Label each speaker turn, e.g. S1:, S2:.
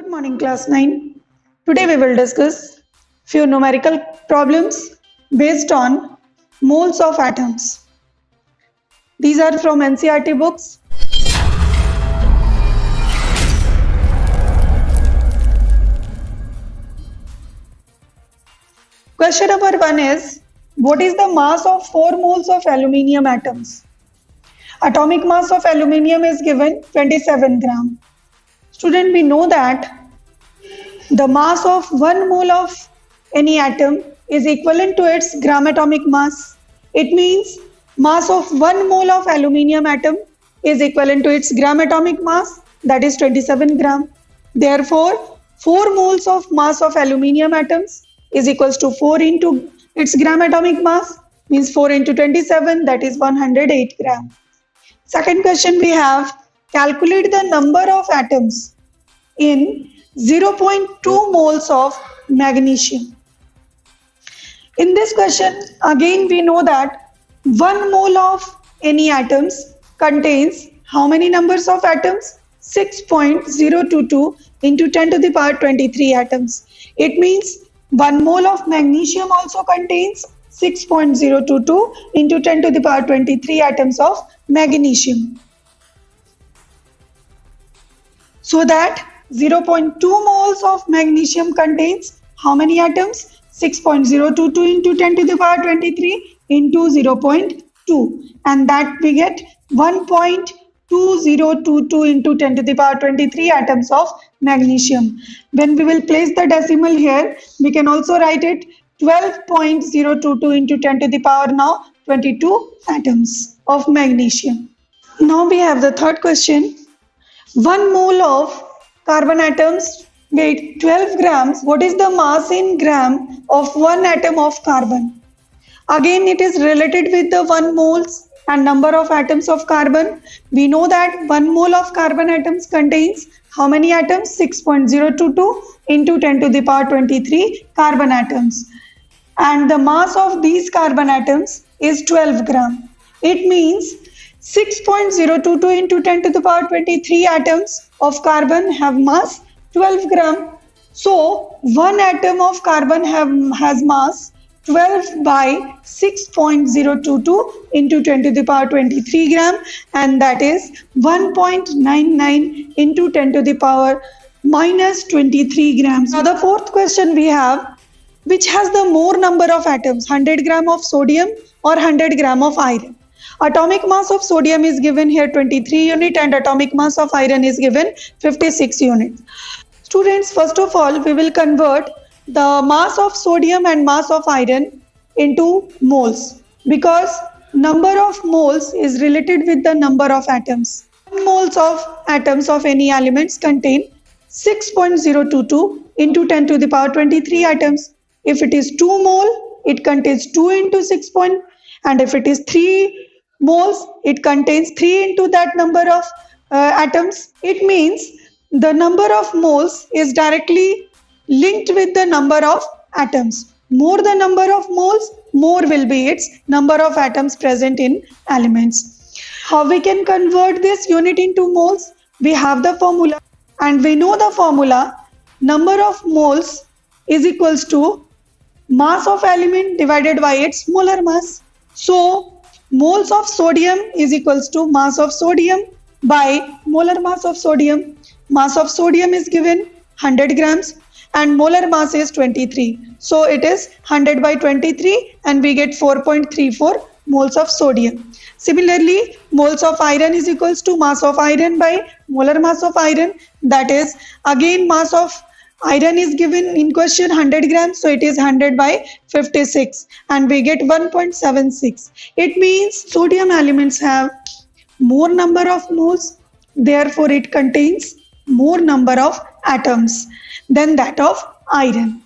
S1: Good morning, class 9. Today we will discuss few numerical problems based on moles of atoms. These are from NCERT books. Question number 1 is, what is the mass of 4 moles of aluminium atoms? Atomic mass of aluminium is given 27 gram. Student, we know that the mass of 1 mole of any atom is equivalent to its gram atomic mass. It means mass of 1 mole of aluminium atom is equivalent to its gram atomic mass, that is 27 gram. Therefore, 4 moles of mass of aluminium atoms is equals to 4 into its gram atomic mass, means 4 into 27, that is 108 gram. Second question we have, calculate the number of atoms in 0.2 moles of magnesium. In this question, again we know that 1 mole of any atoms contains how many numbers of atoms? 6.022 into 10 to the power 23 atoms. It means 1 mole of magnesium also contains 6.022 into 10 to the power 23 atoms of magnesium. So that 0.2 moles of magnesium contains how many atoms? 6.022 into 10 to the power 23 into 0.2, and that we get 1.2022 into 10 to the power 23 atoms of magnesium. When we will place the decimal here, we can also write it 12.022 into 10 to the power now 22 atoms of magnesium. Now we have the third question. 1 mole of carbon atoms weight 12 grams. What is the mass in gram of 1 atom of carbon? Again, it is related with the 1 moles and number of atoms of carbon. We know that 1 mole of carbon atoms contains how many atoms? 6.022 into 10 to the power 23 carbon atoms. And the mass of these carbon atoms is 12 gram. It means 6.022 into 10 to the power 23 atoms of carbon have mass 12 gram. So 1 atom of carbon has mass 12 by 6.022 into 10 to the power 23 gram, and that is 1.99 into 10 to the power minus 23 grams. Now the fourth question we have, which has the more number of atoms, 100 gram of sodium or 100 gram of iron? Atomic mass of sodium is given here 23 unit and atomic mass of iron is given 56 units. Students, first of all, we will convert the mass of sodium and mass of iron into moles, because number of moles is related with the number of atoms. Moles of atoms of any elements contain 6.022 into 10 to the power 23 atoms. If it is 2 mole, it contains 2 into 6. And if it is 3 moles, it contains 3 into that number of atoms. It means the number of moles is directly linked with the number of atoms. More the number of moles, more will be its number of atoms present in elements. How we can convert this unit into moles? We have the formula, and we know the formula. Number of moles is equals to mass of element divided by its molar mass. So moles of sodium is equals to mass of sodium by molar mass of sodium. Mass of sodium is given 100 grams and molar mass is 23. So it is 100 by 23 and we get 4.34 moles of sodium. Similarly, moles of iron is equals to mass of iron by molar mass of iron. That is, again mass of iron is given in question 100 grams, so it is 100 by 56 and we get 1.76. It means sodium elements have more number of moles, therefore it contains more number of atoms than that of iron.